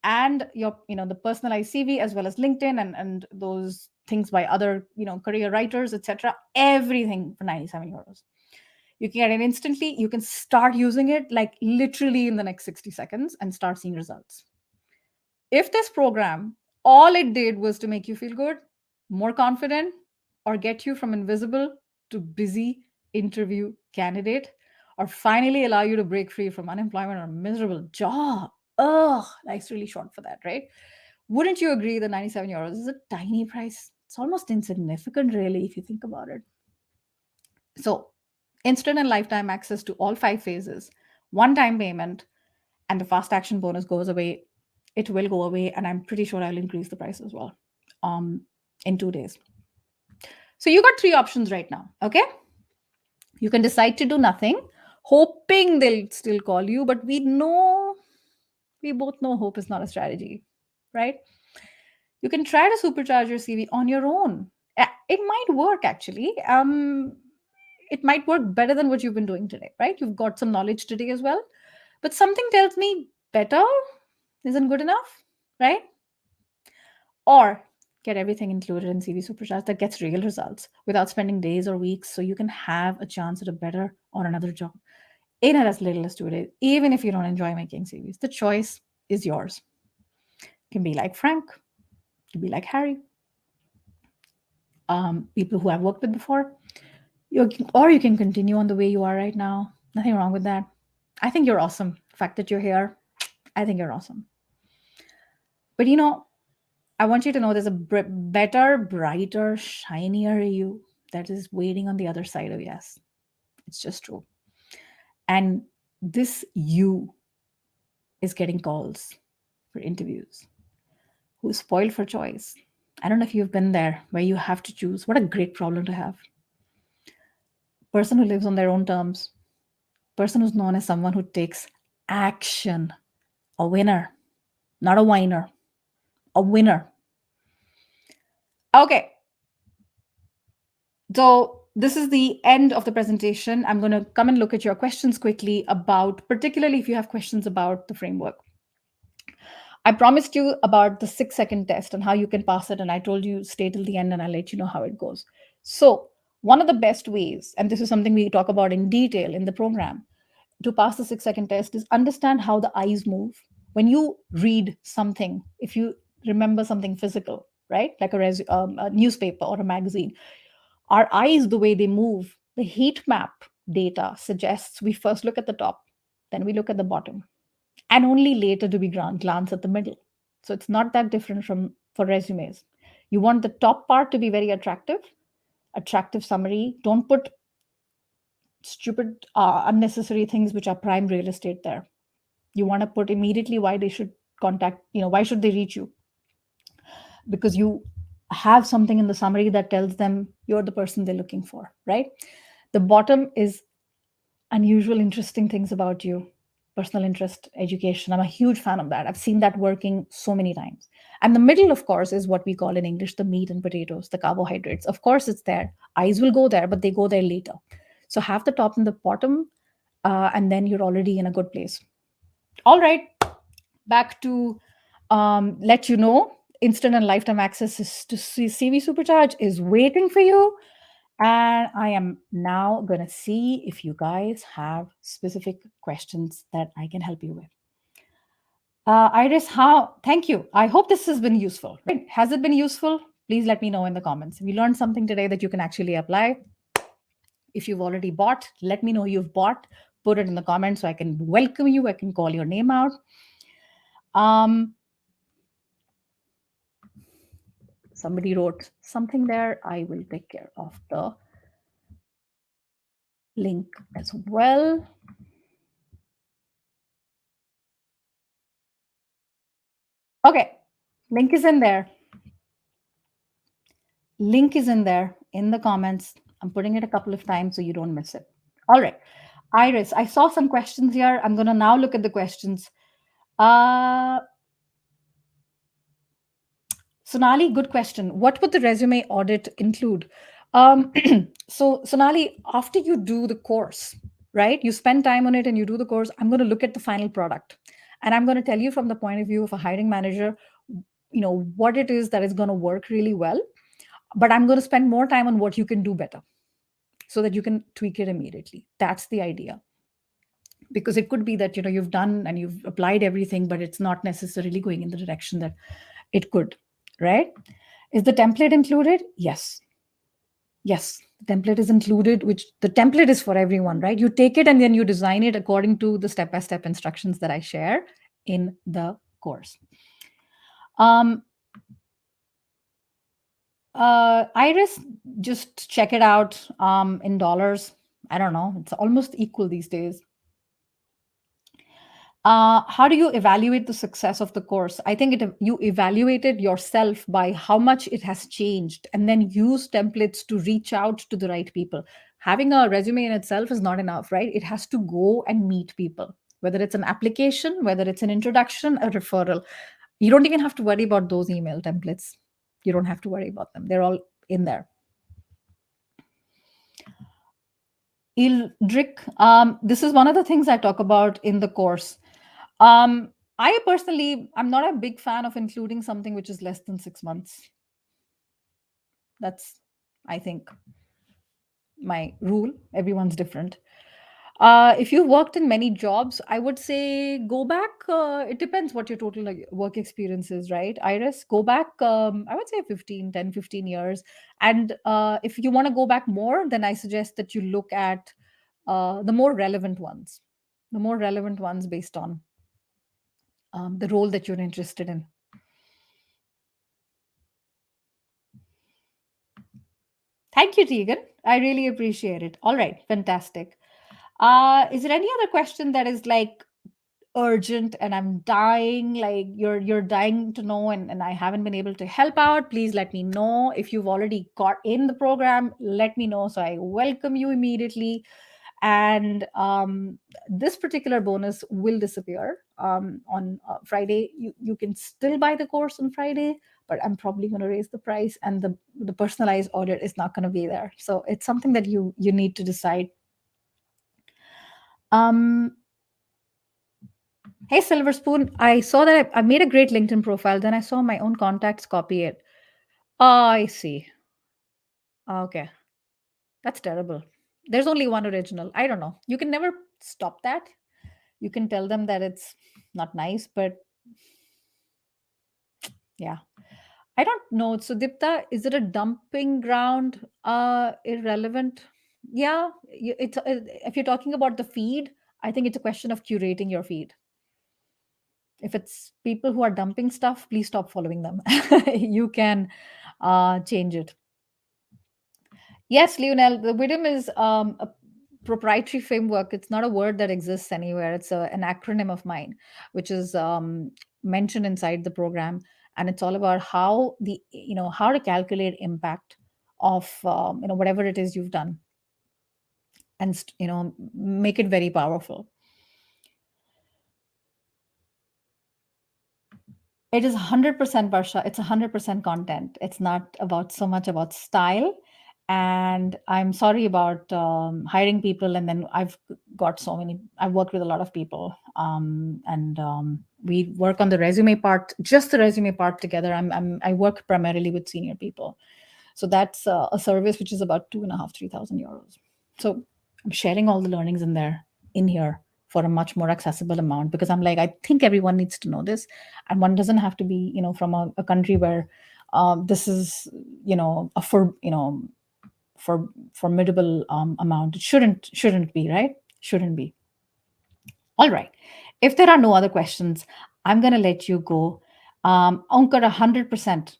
and the personalized CV, as well as LinkedIn and those things by other career writers, etc. Everything for 97 euros. You can get it instantly. You can start using it like literally in the next 60 seconds and start seeing results. If this program, all it did was to make you feel good, more confident, or get you from invisible to busy interview candidate, or finally allow you to break free from unemployment or a miserable job. Ugh, life's really short for that, right? Wouldn't you agree that 97 euros is a tiny price? It's almost insignificant, really, if you think about it. So, instant and lifetime access to all 5 phases, one-time payment, and the fast action bonus goes away. It will go away, and I'm pretty sure I'll increase the price as well in 2 days. So you got 3 options right now, okay? You can decide to do nothing, hoping they'll still call you, but we both know hope is not a strategy, right? You can try to supercharge your CV on your own. It might work, actually. It might work better than what you've been doing today, right? You've got some knowledge today as well, but something tells me better isn't good enough, right? Or get everything included in CV Supercharge that gets real results without spending days or weeks, so you can have a chance at a better or another job in as little as 2 days, even if you don't enjoy making CVs. The choice is yours. You can be like Frank, you can be like Harry, people who I've worked with before, or you can continue on the way you are right now. Nothing wrong with that. I think you're awesome. The fact that you're here, I think you're awesome. But I want you to know there's a better, brighter, shinier you that is waiting on the other side of yes. It's just true. And this you is getting calls for interviews, who's spoiled for choice. I don't know if you've been there where you have to choose. What a great problem to have. Person who lives on their own terms. Person who's known as someone who takes action. A winner, not a whiner. A winner. Okay. So this is the end of the presentation. I'm going to come and look at your questions quickly particularly if you have questions about the framework. I promised you about the 6-second test and how you can pass it. And I told you stay till the end and I'll let you know how it goes. So one of the best ways, and this is something we talk about in detail in the program, to pass the 6-second test is understand how the eyes move. When you read something, if you remember something physical, right? Like a newspaper or a magazine, our eyes, the way they move, the heat map data suggests we first look at the top, then we look at the bottom, and only later do we glance at the middle. So it's not that different from for resumes. You want the top part to be very attractive summary. Don't put stupid, unnecessary things which are prime real estate there. You want to put immediately why they should why should they reach you? Because you have something in the summary that tells them you're the person they're looking for, right? The bottom is unusual, interesting things about you, personal interest, education. I'm a huge fan of that. I've seen that working so many times. And the middle, of course, is what we call in English the meat and potatoes, the carbohydrates. Of course, it's there. Eyes will go there, but they go there later. So have the top and the bottom, and then you're already in a good place. All right, back to let you know instant and lifetime access to CV Supercharge is waiting for you. And I am now going to see if you guys have specific questions that I can help you with. Iris, thank you. I hope this has been useful. Right? Has it been useful? Please let me know in the comments. If you learned something today that you can actually apply, if you've already bought, let me know you've bought. Put it in the comments so I can welcome you. I can call your name out. Somebody wrote something there. I will take care of the link as well. Okay, link is in there. Link is in there in the comments. I'm putting it a couple of times so you don't miss it. All right. Iris, I saw some questions here. I'm going to now look at the questions. Sonali, good question. What would the resume audit include? So, Sonali, after you do the course, right, you spend time on it and you do the course, I'm going to look at the final product. And I'm going to tell you from the point of view of a hiring manager, what it is that is going to work really well. But I'm going to spend more time on what you can do better so that you can tweak it immediately. That's the idea. Because it could be that you've done and you've applied everything, but it's not necessarily going in the direction that it could, right? Is the template included? Yes. Yes, the template is included, which the template is for everyone, right? You take it and then you design it according to the step-by-step instructions that I share in the course. Iris, just check it out in dollars. I don't know. It's almost equal these days. How do you evaluate the success of the course? I think you evaluate it yourself by how much it has changed and then use templates to reach out to the right people. Having a resume in itself is not enough, right? It has to go and meet people, whether it's an application, whether it's an introduction, a referral. You don't even have to worry about those email templates. You don't have to worry about them. They're all in there. Ildrik, this is one of the things I talk about in the course. I personally, I'm not a big fan of including something which is less than 6 months. That's, I think, my rule. Everyone's different. If you've worked in many jobs, I would say go back. It depends what your total work experience is, right? Iris, go back, I would say 15 years. And if you want to go back more, then I suggest that you look at the more relevant ones, based on the role that you're interested in. Thank you, Tegan. I really appreciate it. All right, fantastic. Is there any other question that is like urgent and I'm dying, like you're dying to know and I haven't been able to help out? Please let me know. If you've already got in the program, let me know so I welcome you immediately. And this particular bonus will disappear on Friday. You can still buy the course on Friday, but I'm probably going to raise the price, and the personalized audit is not going to be there. So it's something that you need to decide. Hey, Silver Spoon, I saw that I made a great LinkedIn profile. Then I saw my own contacts copy it. Oh, I see. Okay. That's terrible. There's only one original. I don't know. You can never stop that. You can tell them that it's not nice, but yeah. I don't know. So Dipta, is it a dumping ground? Irrelevant? Yeah, if you're talking about the feed, I think it's a question of curating your feed. If it's people who are dumping stuff, please stop following them. You can change it. Yes, Lionel, the WIDM is a proprietary framework. It's not a word that exists anywhere. It's an acronym of mine, which is mentioned inside the program, and it's all about how how to calculate impact of whatever it is you've done, and make it very powerful. It is 100% Varsha. It's 100% content. It's not about so much about style. And I'm sorry about hiring people. And then I've worked with a lot of people. And we work on the resume part, just the resume part together. I work primarily with senior people. So that's a service which is about 2.5, 3,000 euros. So I'm sharing all the learnings in here for a much more accessible amount, because I'm like, I think everyone needs to know this, and one doesn't have to be, from a country where this is, for formidable amount. It shouldn't be, right? Shouldn't be. All right. If there are no other questions, I'm going to let you go. Onkar, 100%.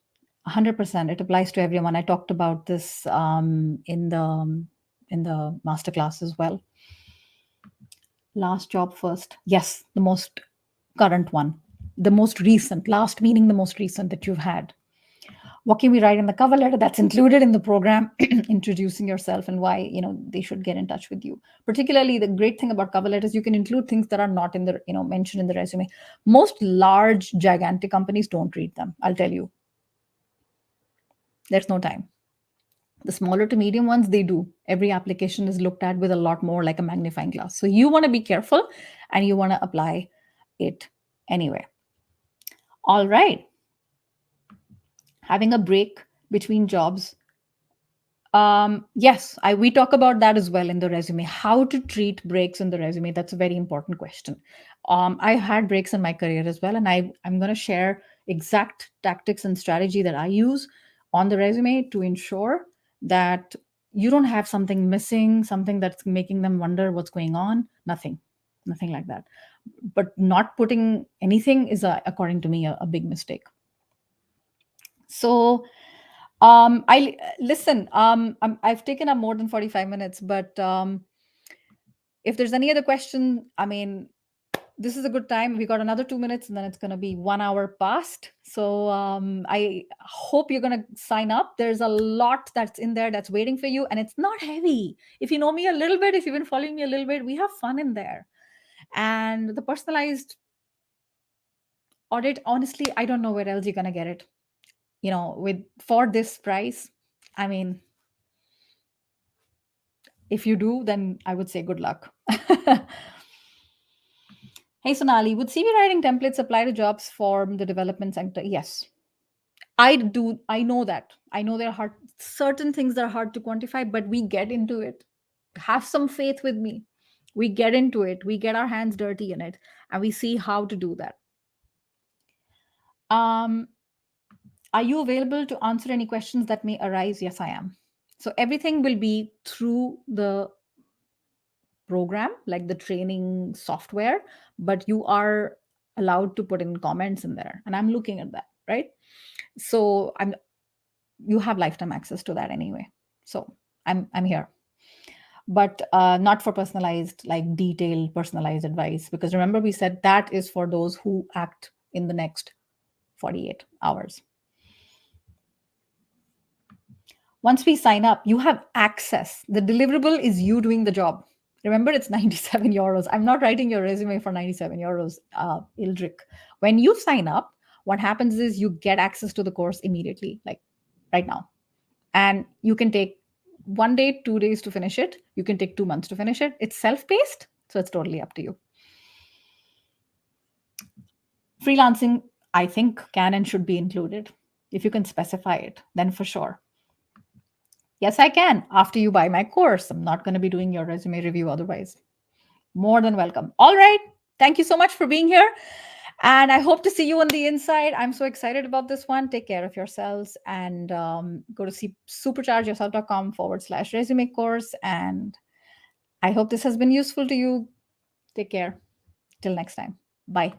100%. It applies to everyone. I talked about this in the masterclass as well. Last job first. Yes, the most current one. The most recent. Last meaning the most recent that you've had. What can we write in the cover letter? That's included in the program, introducing yourself and why they should get in touch with you. Particularly, the great thing about cover letters, you can include things that are not in the mentioned in the resume. Most large gigantic companies don't read them, I'll tell you. There's no time. The smaller to medium ones, they do. Every application is looked at with a lot more like a magnifying glass. So you want to be careful, and you want to apply it anyway. All right. Having a break between jobs. Yes, we talk about that as well in the resume. How to treat breaks in the resume. That's a very important question. I had breaks in my career as well, and I'm going to share exact tactics and strategy that I use on the resume to ensure that you don't have something missing, something that's making them wonder what's going on. Nothing like that. But not putting anything is, according to me, a big mistake. So I listen. I've taken up more than 45 minutes, but if there's any other question, I mean, this is a good time. We got another 2 minutes, and then it's going to be 1 hour past. So I hope you're going to sign up. There's a lot that's in there that's waiting for you, and it's not heavy. If you know me a little bit, if you've been following me a little bit, we have fun in there. And the personalized audit, honestly, I don't know where else you're going to get it. With for this price, I mean, if you do, then I would say good luck. Hey, Sonali, would CV writing templates apply to jobs for the development sector? Yes. I do. I know that. I know they're hard. Certain things are hard to quantify, but we get into it. Have some faith with me. We get into it. We get our hands dirty in it, and we see how to do that. Um, are you available to answer any questions that may arise? Yes, I am. So everything will be through the program, like the training software, but you are allowed to put in comments in there, and I'm looking at that, right? So you have lifetime access to that anyway. So I'm here, but not for personalized, like detailed personalized advice, because remember we said that is for those who act in the next 48 hours. Once we sign up, you have access. The deliverable is you doing the job. Remember, it's 97 euros. I'm not writing your resume for 97 euros, Ildrik. When you sign up, what happens is you get access to the course immediately, like right now. And you can take 1 day, 2 days to finish it. You can take 2 months to finish it. It's self-paced, so it's totally up to you. Freelancing, I think, can and should be included. If you can specify it, then for sure. Yes, I can. After you buy my course, I'm not going to be doing your resume review otherwise. More than welcome. All right. Thank you so much for being here. And I hope to see you on the inside. I'm so excited about this one. Take care of yourselves and go to superchargeyourself.com/resume course. And I hope this has been useful to you. Take care. Till next time. Bye.